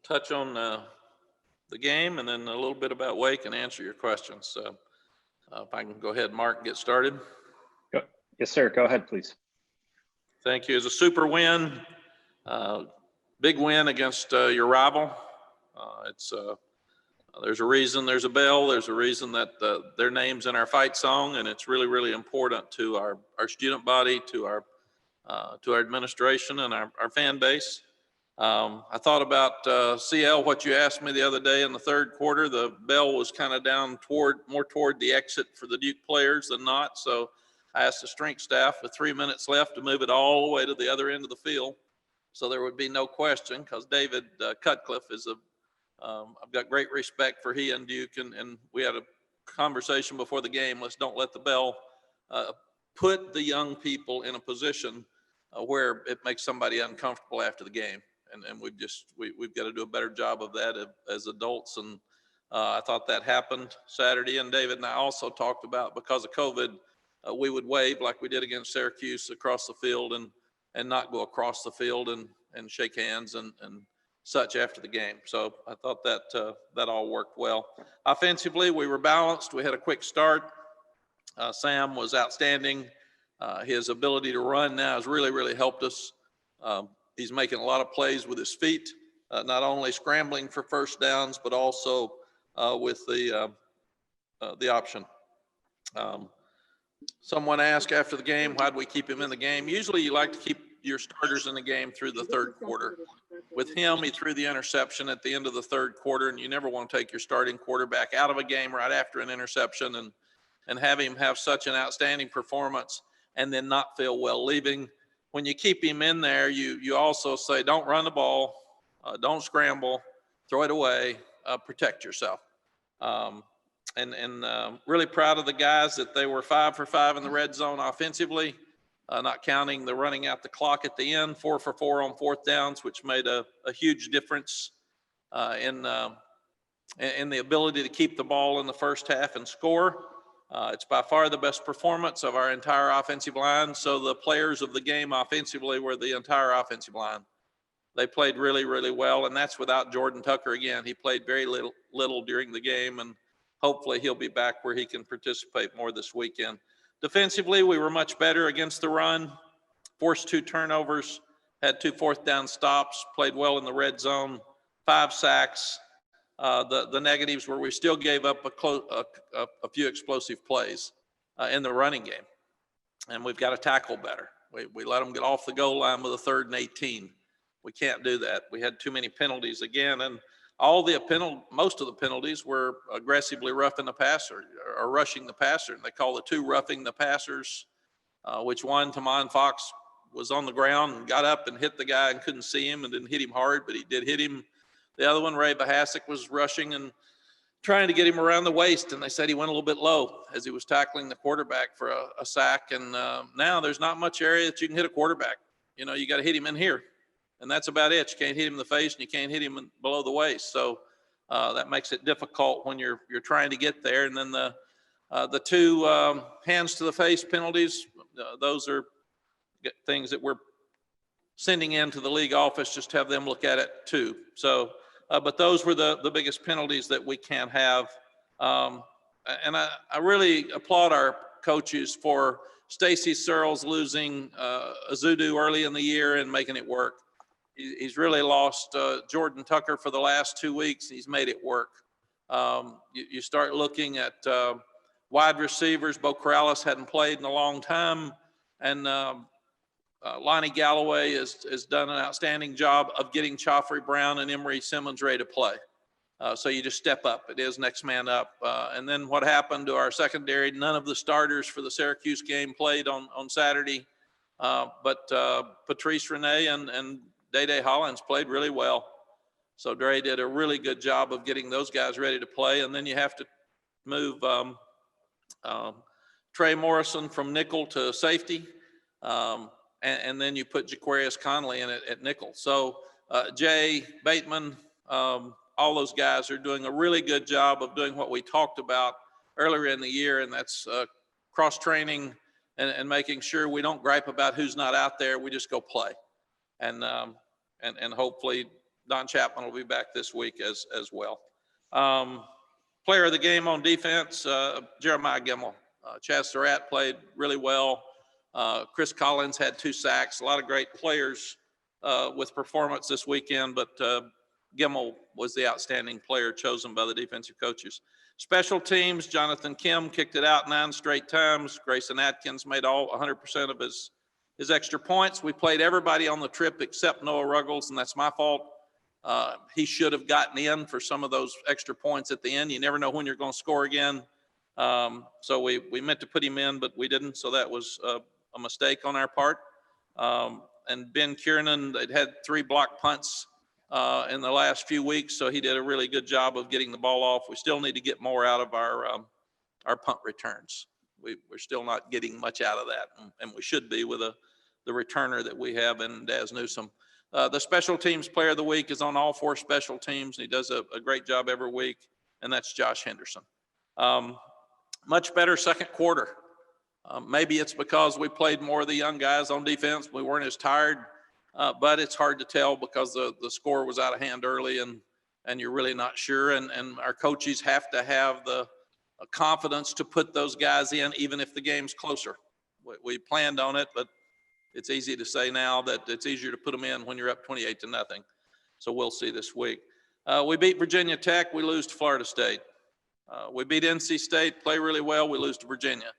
touch on the game and then a little bit about Wake and answer your questions. So if I can go ahead, Mark, and get started. Yes, sir. Go ahead, please. Thank you. It's a super win, big win against your rival. There's a reason there's a bell. There's a reason that their name's in our fight song, and it's really, really important to our student body, to our administration and our fan base. I thought about CL, what you asked me the other day in the third quarter. The bell was kind of down more toward the exit for the Duke players than not. So I asked the strength staff with 3 minutes left to move it all the way to the other end of the field, so there would be no question, because David Cutcliffe is I've got great respect for he and Duke, and we had a conversation before the game. Let's don't let the bell put the young people in a position where it makes somebody uncomfortable after the game. And we've got to do a better job of that as adults. And I thought that happened Saturday. And David and I also talked about, because of COVID, we would wave like we did against Syracuse across the field and not go across the field and shake hands and such after the game. So I thought that all worked well. Offensively, we were balanced. We had a quick start. Sam was outstanding. His ability to run now has really, really helped us. He's making a lot of plays with his feet, not only scrambling for first downs, but also with the option. Someone asked after the game, why do we keep him in the game? Usually you like to keep your starters in the game through the third quarter. With him, he threw the interception at the end of the third quarter, and you never want to take your starting quarterback out of a game right after an interception and have him have such an outstanding performance and then not feel well leaving. When you keep him in there, you also say, don't run the ball, don't scramble, throw it away, protect yourself. Really proud of the guys that they were 5 for 5 in the red zone offensively, not counting the running out the clock at the end, 4 for 4 on fourth downs, which made a huge difference in the ability to keep the ball in the first half and score. It's by far the best performance of our entire offensive line. So the players of the game offensively were the entire offensive line. They played really, really well, and that's without Jordan Tucker again. He played very little during the game, and hopefully he'll be back where he can participate more this weekend. Defensively, we were much better against the run, forced 2 turnovers, had 2 fourth down stops, played well in the red zone, 5 sacks. The negatives were we still gave up a few explosive plays in the running game, and we've got to tackle better. We let them get off the goal line with a 3rd and 18. We can't do that. We had too many penalties again, and most of the penalties were aggressively roughing the passer or rushing the passer, and they call the 2 roughing the passers, which one, Tamon Fox, was on the ground and got up and hit the guy and couldn't see him and didn't hit him hard, but he did hit him. The other one, Ray Bahasic, was rushing and trying to get him around the waist, and they said he went a little bit low as he was tackling the quarterback for a sack. And now there's not much area that you can hit a quarterback. You know, you got to hit him in here, and that's about it. You can't hit him in the face, and you can't hit him below the waist. So that makes it difficult when you're trying to get there. And then the 2 hands to the face penalties, those are things that we're sending into the league office, just have them look at it too. So, but those were the biggest penalties that we can have. And I really applaud our coaches for Stacy Searles losing Azudu early in the year and making it work. He's really lost Jordan Tucker for the last 2 weeks. He's made it work. You start looking at wide receivers. Bo Corrales hadn't played in a long time, and Lonnie Galloway has done an outstanding job of getting Chaffrey Brown and Emory Simmons ready to play. So you just step up. It is next man up. And then what happened to our secondary? None of the starters for the Syracuse game played on Saturday, but Patrice Renee and Day Hollins played really well. So Dre did a really good job of getting those guys ready to play. And then you have to move Trey Morrison from nickel to safety. And then you put Jaquarius Conley in it at nickel. So Jay Bateman, all those guys are doing a really good job of doing what we talked about earlier in the year, and that's cross-training and making sure we don't gripe about who's not out there. We just go play. And hopefully Don Chapman will be back this week as well. Player of the game on defense, Jeremiah Gimmel. Chaz Surratt played really well. Chris Collins had 2 sacks. A lot of great players with performance this weekend, but Gimmel was the outstanding player chosen by the defensive coaches. Special teams, Jonathan Kim kicked it out 9 straight times. Grayson Atkins made 100% of his extra points. We played everybody on the trip except Noah Ruggles, and that's my fault. He should have gotten in for some of those extra points at the end. You never know when you're going to score again. So we meant to put him in, but we didn't. So that was a mistake on our part. And Ben Kiernan, they'd had 3 block punts in the last few weeks, so he did a really good job of getting the ball off. We still need to get more out of our punt returns. We're still not getting much out of that, and we should be with the returner that we have in Daz Newsome. The special teams player of the week is on all 4 special teams, and he does a great job every week, and that's Josh Henderson. Much better second quarter. Maybe it's because we played more of the young guys on defense. We weren't as tired, but it's hard to tell because the score was out of hand early, and you're really not sure. And our coaches have to have the confidence to put those guys in, even if the game's closer. We planned on it, but it's easy to say now that it's easier to put them in when you're up 28-0. So we'll see this week. We beat Virginia Tech. We lose to Florida State. We beat NC State, play really well. We lose to Virginia.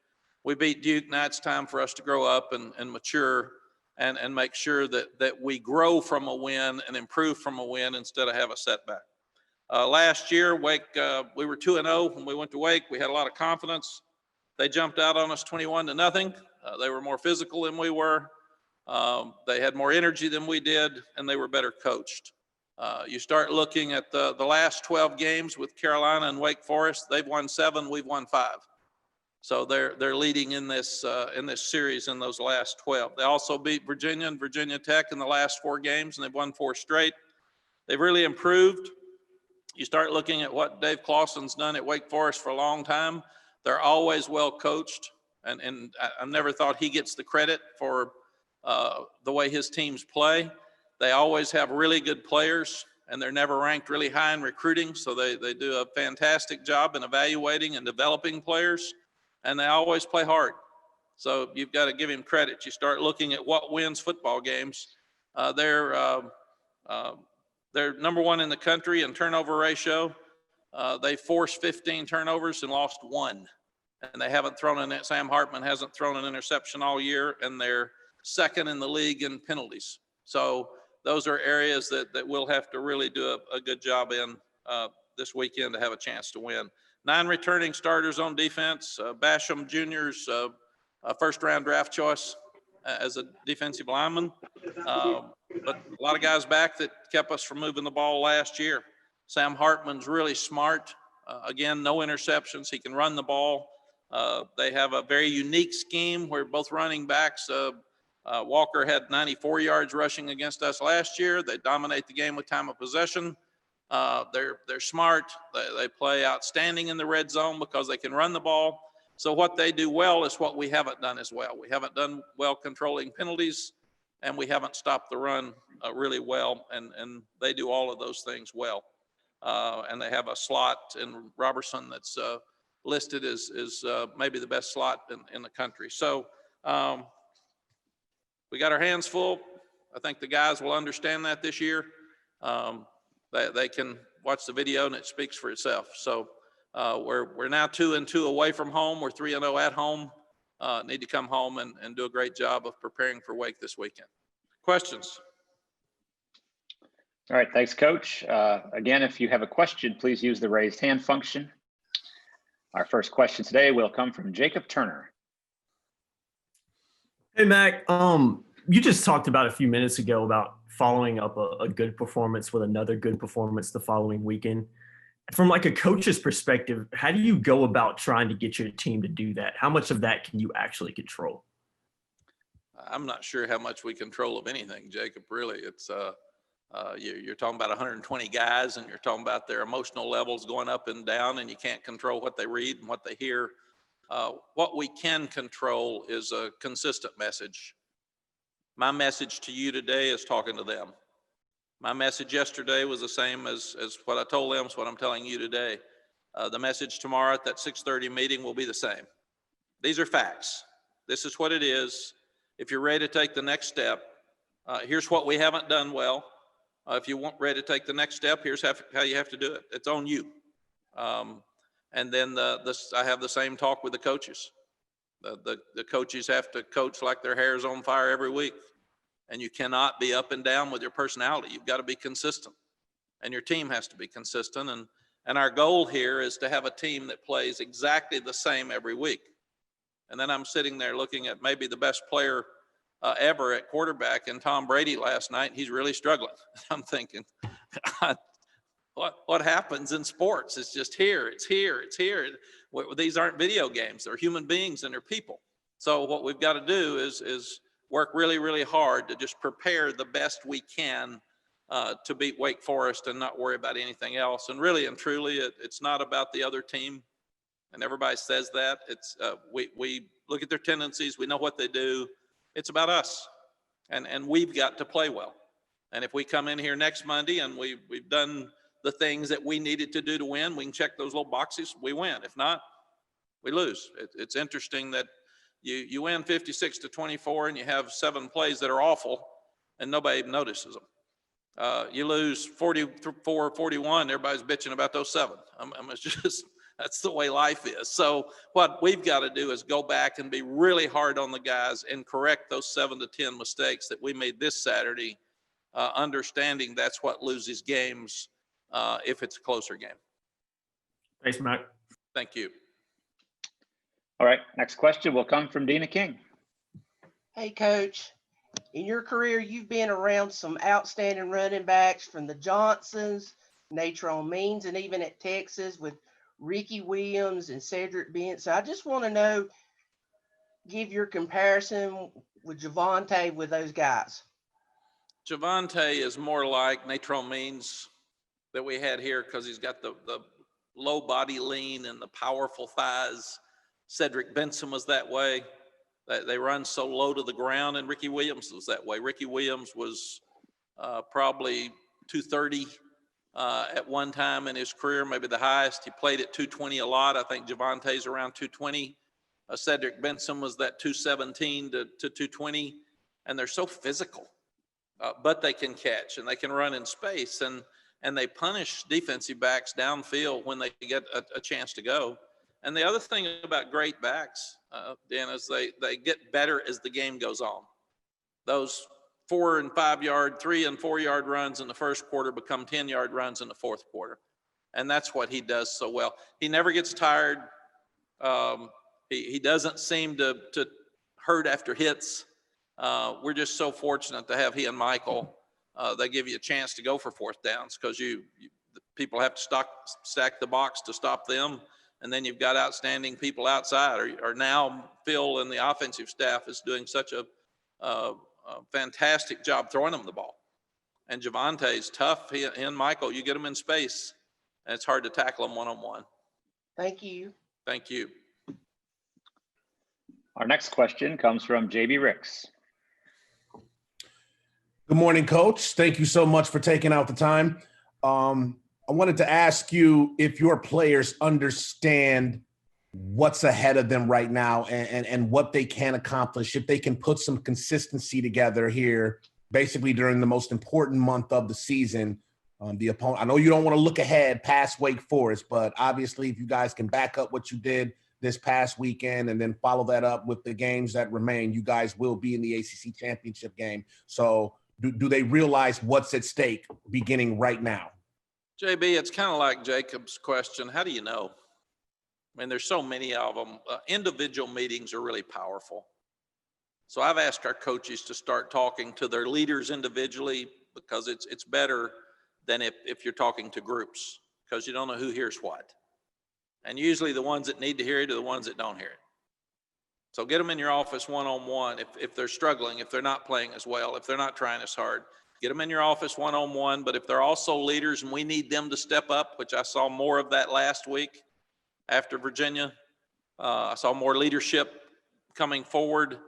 We beat Duke. Now it's time for us to grow up and mature and make sure that we grow from a win and improve from a win instead of have a setback. Last year, Wake, we were 2-0 when we went to Wake. We had a lot of confidence. They jumped out on us 21-0. They were more physical than we were. They had more energy than we did, and they were better coached. You start looking at the last 12 games with Carolina and Wake Forest. They've won 7, we've won 5. So they're leading in this series in those last 12. They also beat Virginia and Virginia Tech in the last 4 games, and they've won 4 straight. They've really improved. You start looking at what Dave Clawson's done at Wake Forest for a long time. They're always well coached, and I never thought he gets the credit for the way his teams play. They always have really good players, and they're never ranked really high in recruiting, so they do a fantastic job in evaluating and developing players, and they always play hard. So you've got to give him credit. You start looking at what wins football games. They're number 1 in the country in turnover ratio. They forced 15 turnovers and lost 1. And they haven't thrown in it. Sam Hartman hasn't thrown an interception all year, and they're 2nd in the league in penalties. So those are areas that we'll have to really do a good job in this weekend to have a chance to win. 9 returning starters on defense. Basham Jr.'s first-round draft choice as a defensive lineman. But a lot of guys back that kept us from moving the ball last year. Sam Hartman's really smart. Again, no interceptions. He can run the ball. They have a very unique scheme where both running backs, Walker had 94 yards rushing against us last year. They dominate the game with time of possession. They're smart. They play outstanding in the red zone because they can run the ball. So what they do well is what we haven't done as well. We haven't done well controlling penalties, and we haven't stopped the run really well. And they do all of those things well. And they have a slot in Robertson that's listed as maybe the best slot in the country. So we got our hands full. I think the guys will understand that this year. They can watch the video and it speaks for itself. So we're now 2-2 away from home. We're 3-0 at home. Need to come home and do a great job of preparing for Wake this weekend. Questions? All right, thanks, Coach. Again, if you have a question, please use the raised hand function. Our first question today will come from Jacob Turner. Hey, Mack. You just talked about a few minutes ago about following up a good performance with another good performance the following weekend. From like a coach's perspective, how do you go about trying to get your team to do that? How much of that can you actually control? I'm not sure how much we control of anything, Jacob, really. It's you're talking about 120 guys, and you're talking about their emotional levels going up and down, and you can't control what they read and what they hear. What we can control is a consistent message. My message to you today is talking to them. My message yesterday was the same as what I told them, is what I'm telling you today. The message tomorrow at that 6:30 meeting will be the same. These are facts. This is what it is. If you're ready to take the next step, here's what we haven't done well. If you want ready to take the next step, here's how you have to do it. It's on you. And then I have the same talk with the coaches. The coaches have to coach like their hair's on fire every week. And you cannot be up and down with your personality. You've got to be consistent. And your team has to be consistent. And our goal here is to have a team that plays exactly the same every week. And then I'm sitting there looking at maybe the best player ever at quarterback in Tom Brady last night. He's really struggling. I'm thinking, what happens in sports? It's just here, it's here, it's here. These aren't video games. They're human beings and they're people. So what we've got to do is work really, really hard to just prepare the best we can to beat Wake Forest and not worry about anything else. And really and truly, it's not about the other team. And everybody says that. It's we look at their tendencies. We know what they do. It's about us. And we've got to play well. And if we come in here next Monday and we've done the things that we needed to do to win, we can check those little boxes, we win. If not, we lose. It's interesting that you win 56-24 and you have 7 plays that are awful and nobody even notices them. You lose 44-41, everybody's bitching about those 7. It's just, that's the way life is. So what we've got to do is go back and be really hard on the guys and correct those 7 to 10 mistakes that we made this Saturday, understanding that's what loses games if it's a closer game. Thanks, Mack. Thank you. All right, next question will come from Dina King. Hey, Coach, in your career, you've been around some outstanding running backs from the Johnsons, Natron Means, and even at Texas with Ricky Williams and Cedric Benson. I just want to know, give your comparison with Javonte with those guys. Javonte is more like Natron Means that we had here because he's got the low body lean and the powerful thighs. Cedric Benson was that way. They run so low to the ground, and Ricky Williams was that way. Ricky Williams was probably 230 at one time in his career, maybe the highest. He played at 220 a lot. I think Javonte's around 220. Cedric Benson was that 217 to 220, and they're so physical, but they can catch and they can run in space, and they punish defensive backs downfield when they get a chance to go. And the other thing about great backs, Dan, is they get better as the game goes on. Those 4 and 5 yard, 3 and 4 yard runs in the first quarter become 10-yard runs in the fourth quarter. And that's what he does so well. He never gets tired. He doesn't seem to hurt after hits. We're just so fortunate to have he and Michael. They give you a chance to go for fourth downs because people have to stack the box to stop them. And then you've got outstanding people outside, or now Phil and the offensive staff is doing such a fantastic job throwing them the ball. And Javonte's tough. He and Michael, you get them in space, and it's hard to tackle them one-on-one. Thank you. Thank you. Our next question comes from JB Ricks. Good morning, Coach. Thank you so much for taking out the time. I wanted to ask you if your players understand what's ahead of them right now and what they can accomplish, if they can put some consistency together here, basically during the most important month of the season. The opponent, I know you don't want to look ahead past Wake Forest, but obviously if you guys can back up what you did this past weekend and then follow that up with the games that remain, you guys will be in the ACC championship game. So do they realize what's at stake beginning right now? JB, it's kind of like Jacob's question. How do you know? I mean, there's so many of them. Individual meetings are really powerful. So I've asked our coaches to start talking to their leaders individually because it's better than if you're talking to groups because you don't know who hears what. And usually the ones that need to hear it are the ones that don't hear it. So get them in your office one-on-one if they're struggling, if they're not playing as well, if they're not trying as hard. Get them in your office one-on-one, but if they're also leaders and we need them to step up, which I saw more of that last week after Virginia, I saw more leadership coming forward,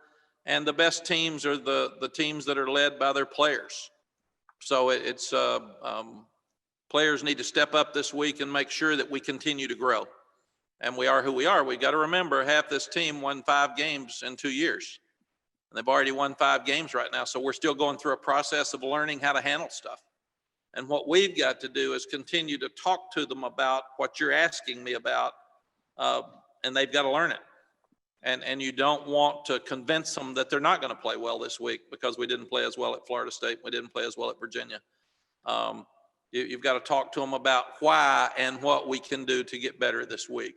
and the best teams are the teams that are led by their players. So players need to step up this week and make sure that we continue to grow. And we are who we are. We got to remember, half this team won 5 games in 2 years. And they've already won 5 games right now. So we're still going through a process of learning how to handle stuff. And what we've got to do is continue to talk to them about what you're asking me about, and they've got to learn it. And you don't want to convince them that they're not going to play well this week because we didn't play as well at Florida State, we didn't play as well at Virginia. You've got to talk to them about why and what we can do to get better this week.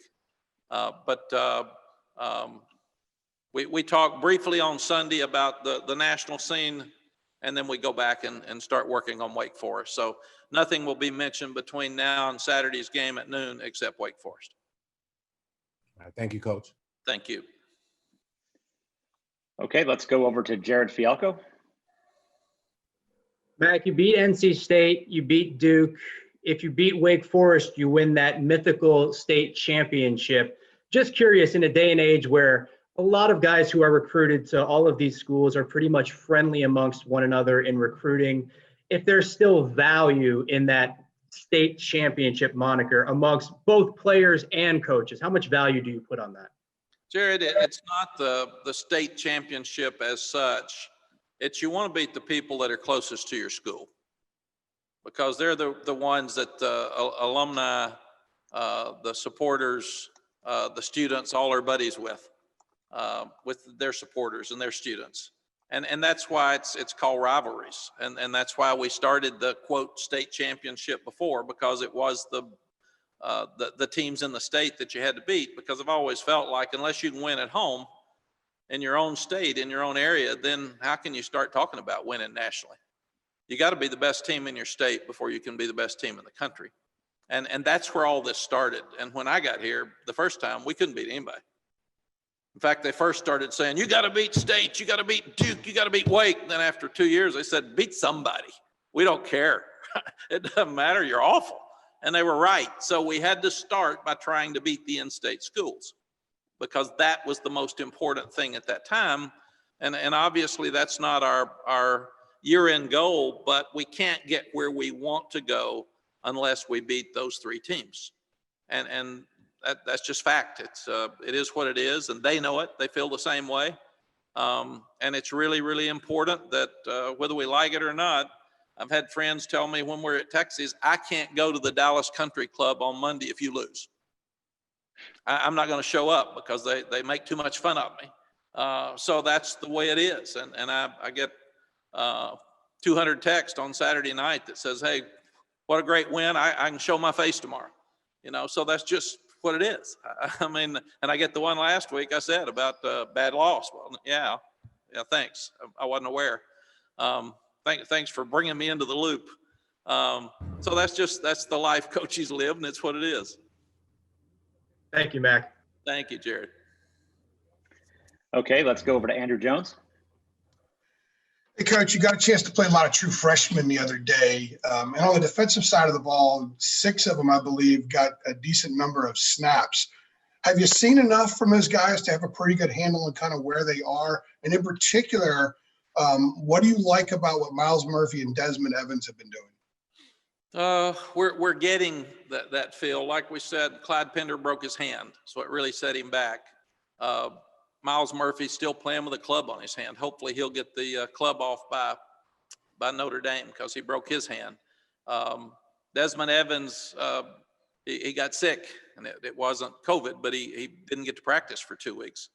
We talked briefly on Sunday about the national scene, and then we go back and start working on Wake Forest. So nothing will be mentioned between now and Saturday's game at noon except Wake Forest. All right, thank you, Coach. Thank you. Okay, let's go over to Jared Fialco. Mack, you beat NC State, you beat Duke. If you beat Wake Forest, you win that mythical state championship. Just curious, in a day and age where a lot of guys who are recruited to all of these schools are pretty much friendly amongst one another in recruiting, if there's still value in that state championship moniker amongst both players and coaches, how much value do you put on that? Jared, it's not the state championship as such. It's you want to beat the people that are closest to your school, because they're the ones that the alumni, the supporters, the students, all are buddies with their supporters and their students. And that's why it's called rivalries. And that's why we started the quote state championship before, because it was the teams in the state that you had to beat, because I've always felt like unless you can win at home in your own state, in your own area, then how can you start talking about winning nationally? You got to be the best team in your state before you can be the best team in the country. And that's where all this started. And when I got here the first time, we couldn't beat anybody. In fact, they first started saying, you got to beat State, you got to beat Duke, you got to beat Wake. And then after 2 years, they said, beat somebody. We don't care. It doesn't matter, you're awful. And they were right. So we had to start by trying to beat the in-state schools, because that was the most important thing at that time. And obviously that's not our year-end goal, but we can't get where we want to go unless we beat those 3 teams. And that's just fact. It is what it is, and they know it. They feel the same way. And it's really, really important that whether we like it or not, I've had friends tell me when we're at Texas, I can't go to the Dallas Country Club on Monday if you lose. I'm not going to show up because they make too much fun of me. So that's the way it is. And I get 200 texts on Saturday night that says, hey, what a great win. I can show my face tomorrow. So that's just what it is. I mean, and I get the one last week I said about bad loss. Well, yeah, thanks. I wasn't aware. Thanks for bringing me into the loop. So that's the life coaches live, and it's what it is. Thank you, Mack. Thank you, Jared. Okay, let's go over to Andrew Jones. Hey, Coach, you got a chance to play a lot of true freshmen the other day. And on the defensive side of the ball, 6 of them, I believe, got a decent number of snaps. Have you seen enough from those guys to have a pretty good handle on kind of where they are? And in particular, what do you like about what Miles Murphy and Desmond Evans have been doing? We're getting that feel. Like we said, Clyde Pender broke his hand, so it really set him back. Miles Murphy's still playing with a club on his hand. Hopefully he'll get the club off by Notre Dame because he broke his hand. Desmond Evans, he got sick, and it wasn't COVID, but he didn't get to practice for 2 weeks.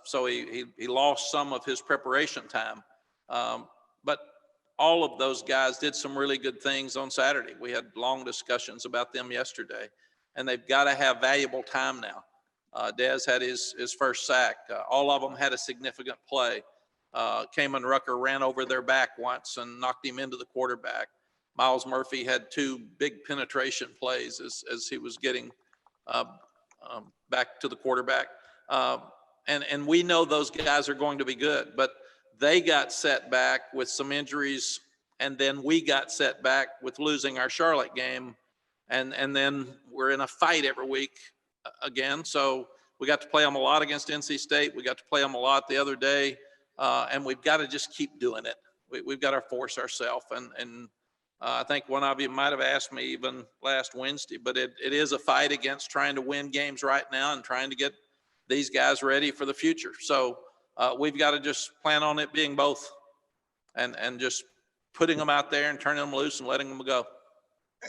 So he lost some of his preparation time. But all of those guys did some really good things on Saturday. We had long discussions about them yesterday, and they've got to have valuable time now. Des had his first sack. All of them had a significant play. Kamen Rucker ran over their back once and knocked him into the quarterback. Miles Murphy had 2 big penetration plays as he was getting back to the quarterback. And we know those guys are going to be good, but they got set back with some injuries, and then we got set back with losing our Charlotte game, and then we're in a fight every week again. So we got to play them a lot against NC State. We got to play them a lot the other day, and we've got to just keep doing it. We've got to force ourselves, and I think one of you might have asked me even last Wednesday, but it is a fight against trying to win games right now and trying to get these guys ready for the future. So we've got to just plan on it being both and just putting them out there and turning them loose and letting them go.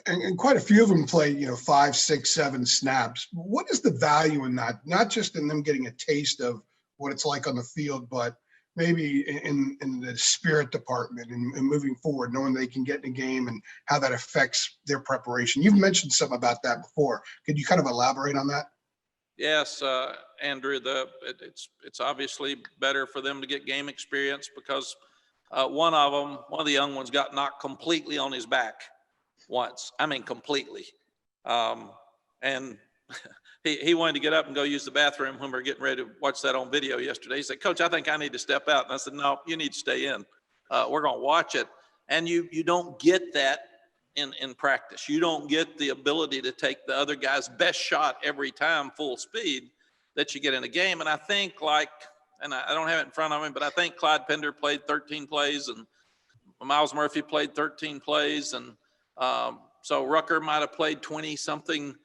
And quite a few of them play, 5, 6, 7 snaps. What is the value in that? Not just in them getting a taste of what it's like on the field, but maybe in the spirit department and moving forward, knowing they can get in a game and how that affects their preparation. You've mentioned something about that before. Could you kind of elaborate on that? Yes, Andrew, it's obviously better for them to get game experience because one of the young ones got knocked completely on his back once. I mean, completely. And he wanted to get up and go use the bathroom when we were getting ready to watch that on video yesterday. He said, Coach, I think I need to step out. And I said, no, you need to stay in. We're going to watch it. And you don't get that in practice. You don't get the ability to take the other guy's best shot every time full speed that you get in a game. And I think and I don't have it in front of me, but I think Clyde Pender played 13 plays and Miles Murphy played 13 plays. And so Rucker might have played 20 something.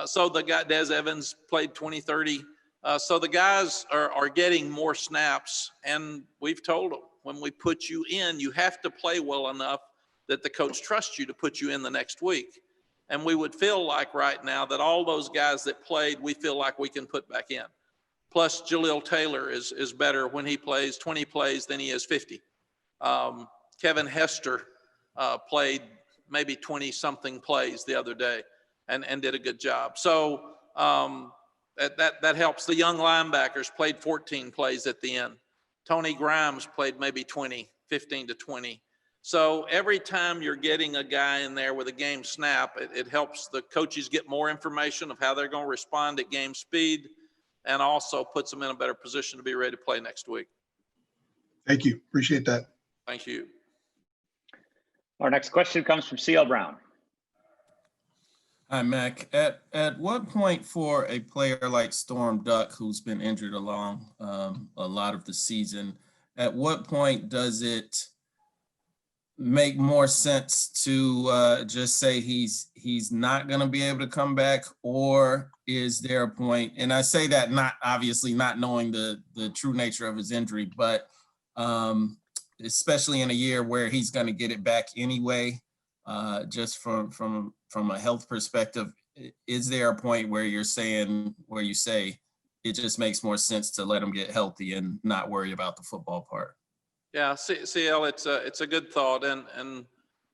So the guy, Des Evans, played 20, 30. So the guys are getting more snaps. And we've told them, when we put you in, you have to play well enough that the coach trusts you to put you in the next week. And we would feel like right now that all those guys that played, we feel like we can put back in. Plus, Jaleel Taylor is better when he plays 20 plays than he is 50. Kevin Hester played maybe 20-something plays the other day and did a good job. So that helps. The young linebackers played 14 plays at the end. Tony Grimes played maybe 15 to 20. So every time you're getting a guy in there with a game snap, it helps the coaches get more information of how they're going to respond at game speed and also puts them in a better position to be ready to play next week. Thank you. Appreciate that. Thank you. Our next question comes from CL Brown. Hi, Mack. At what point for a player like Storm Duck, who's been injured along a lot of the season, at what point does it make more sense to just say he's not going to be able to come back? Or is there a point, and I say that not obviously not knowing the true nature of his injury, but especially in a year where he's going to get it back anyway, just from a health perspective, is there a point where you say it just makes more sense to let him get healthy and not worry about the football part? Yeah, CL, it's a good thought. And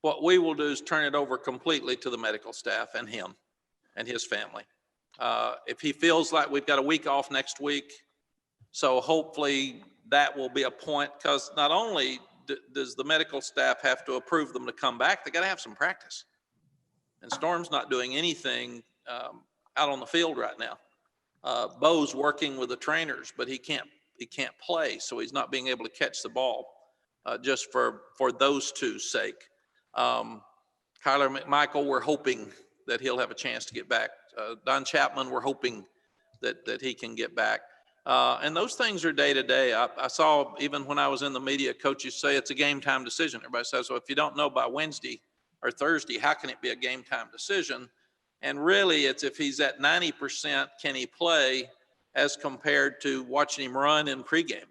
what we will do is turn it over completely to the medical staff and him and his family. If he feels like we've got a week off next week, so hopefully that will be a point, because not only does the medical staff have to approve them to come back, they got to have some practice. And Storm's not doing anything out on the field right now. Bo's working with the trainers, but he can't play, so he's not being able to catch the ball just for those two's sake. Kyler McMichael, we're hoping that he'll have a chance to get back. Don Chapman, we're hoping that he can get back. And those things are day to day. I saw, even when I was in the media, coaches say it's a game time decision. Everybody says, well, if you don't know by Wednesday or Thursday, how can it be a game time decision? And really, it's if he's at 90%, can he play, as compared to watching him run in pregame.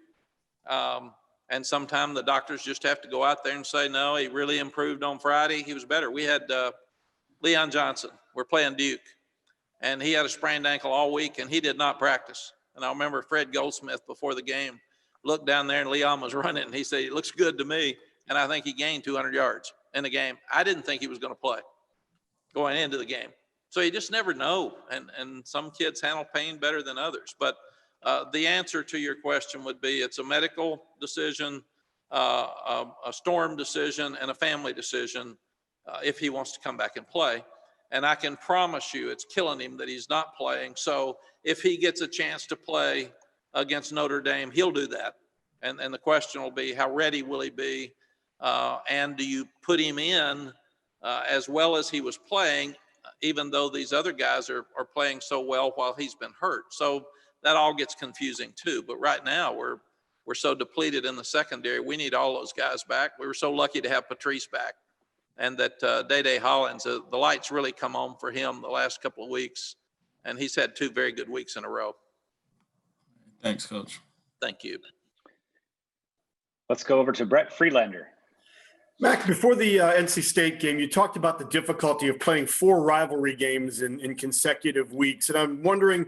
And sometimes the doctors just have to go out there and say, no, he really improved on Friday. He was better. We had Leon Johnson. We're playing Duke. And he had a sprained ankle all week, and he did not practice. And I remember Fred Goldsmith before the game looked down there, and Leon was running, and he said, it looks good to me. And I think he gained 200 yards in the game. I didn't think he was going to play going into the game. So you just never know. And some kids handle pain better than others. But the answer to your question would be it's a medical decision, a Storm decision, and a family decision if he wants to come back and play. And I can promise you it's killing him that he's not playing. So if he gets a chance to play against Notre Dame, he'll do that. And the question will be, how ready will he be? And do you put him in as well as he was playing, even though these other guys are playing so well while he's been hurt? So that all gets confusing too. But right now we're so depleted in the secondary. We need all those guys back. We were so lucky to have Patrice back. and that Day Hollins, the lights really come on for him the last couple of weeks, and he's had 2 very good weeks in a row. Thanks, Coach. Thank you. Let's go over to Brett Freelander. Mack, before the NC State game, you talked about the difficulty of playing 4 rivalry games in consecutive weeks. And I'm wondering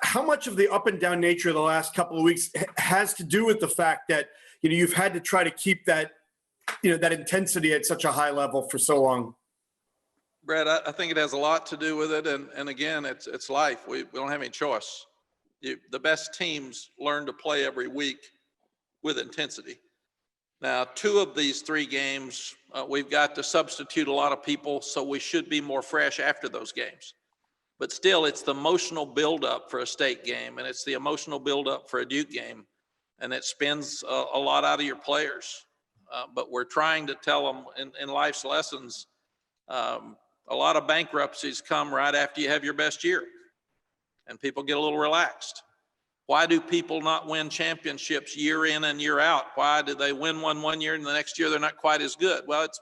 how much of the up and down nature of the last couple of weeks has to do with the fact that, you've had to try to keep that, that intensity at such a high level for so long. Brett, I think it has a lot to do with it. And again, it's life. We don't have any choice. The best teams learn to play every week with intensity. Now, 2 of these 3 games, we've got to substitute a lot of people, so we should be more fresh after those games. But still, it's the emotional buildup for a state game, and it's the emotional buildup for a Duke game, and it spends a lot out of your players. But we're trying to tell them in life's lessons, a lot of bankruptcies come right after you have your best year, and people get a little relaxed. Why do people not win championships year in and year out? Why do they win one year and the next year they're not quite as good? Well, it's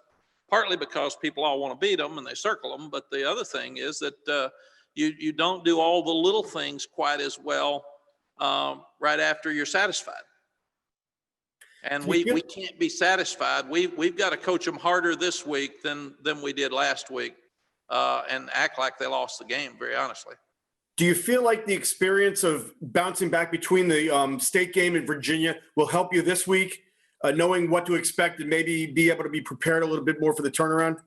partly because people all want to beat them and they circle them. But the other thing is that you don't do all the little things quite as well right after you're satisfied. And we can't be satisfied. We've got to coach them harder this week than we did last week and act like they lost the game, very honestly. Do you feel like the experience of bouncing back between the state game and Virginia will help you this week, knowing what to expect and maybe be able to be prepared a little bit more for the turnaround?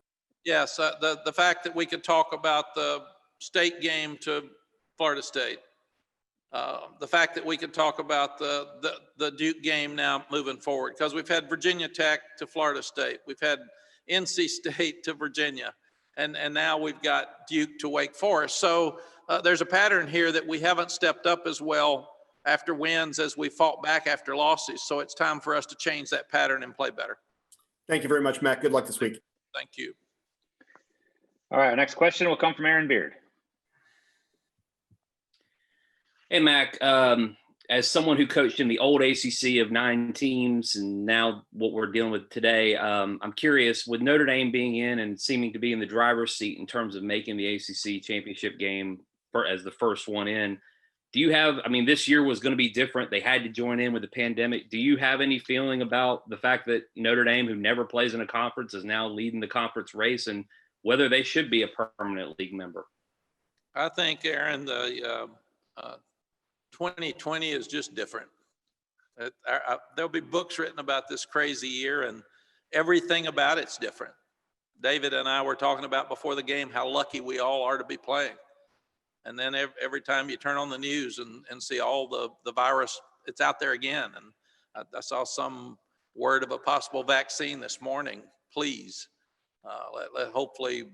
Yes, the fact that we could talk about the state game to Florida State, the fact that we could talk about the Duke game now moving forward, because we've had Virginia Tech to Florida State, we've had NC State to Virginia, and now we've got Duke to Wake Forest. So there's a pattern here that we haven't stepped up as well after wins as we fought back after losses. So it's time for us to change that pattern and play better. Thank you very much, Matt. Good luck this week. Thank you. All right, our next question will come from Aaron Beard. Hey, Mack, as someone who coached in the old ACC of 9 teams and now what we're dealing with today, I'm curious, with Notre Dame being in and seeming to be in the driver's seat in terms of making the ACC championship game as the first one in, do you have, this year was going to be different. They had to join in with the pandemic. Do you have any feeling about the fact that Notre Dame, who never plays in a conference, is now leading the conference race and whether they should be a permanent league member? I think, Aaron, the 2020 is just different. There'll be books written about this crazy year, and everything about it's different. David and I were talking about before the game how lucky we all are to be playing. And then every time you turn on the news and see all the virus, it's out there again. And I saw some word of a possible vaccine this morning. Please, hopefully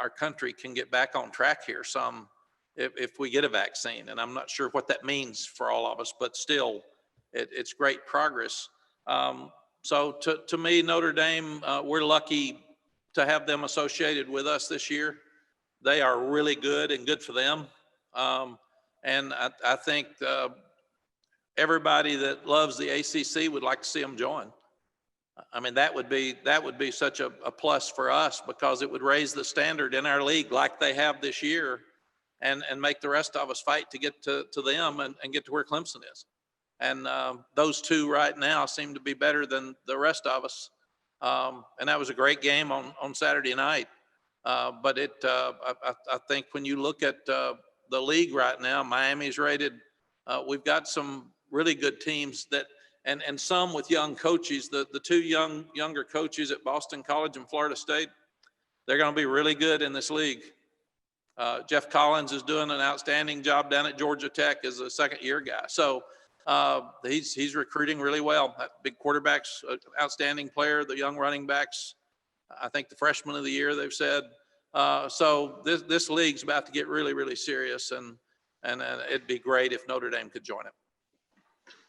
our country can get back on track here some if we get a vaccine. And I'm not sure what that means for all of us, but still, it's great progress. So to me, Notre Dame, we're lucky to have them associated with us this year. They are really good and good for them. And I think everybody that loves the ACC would like to see them join. That would be such a plus for us because it would raise the standard in our league like they have this year and make the rest of us fight to get to them and get to where Clemson is. And those two right now seem to be better than the rest of us. And that was a great game on Saturday night. But I think when you look at the league right now, Miami's rated. We've got some really good teams and some with young coaches. The 2 younger coaches at Boston College and Florida State, they're going to be really good in this league. Jeff Collins is doing an outstanding job down at Georgia Tech as a second-year guy. So he's recruiting really well. That big quarterback's an outstanding player. The young running backs, I think the freshman of the year, they've said. So this league's about to get really, really serious, and it'd be great if Notre Dame could join it.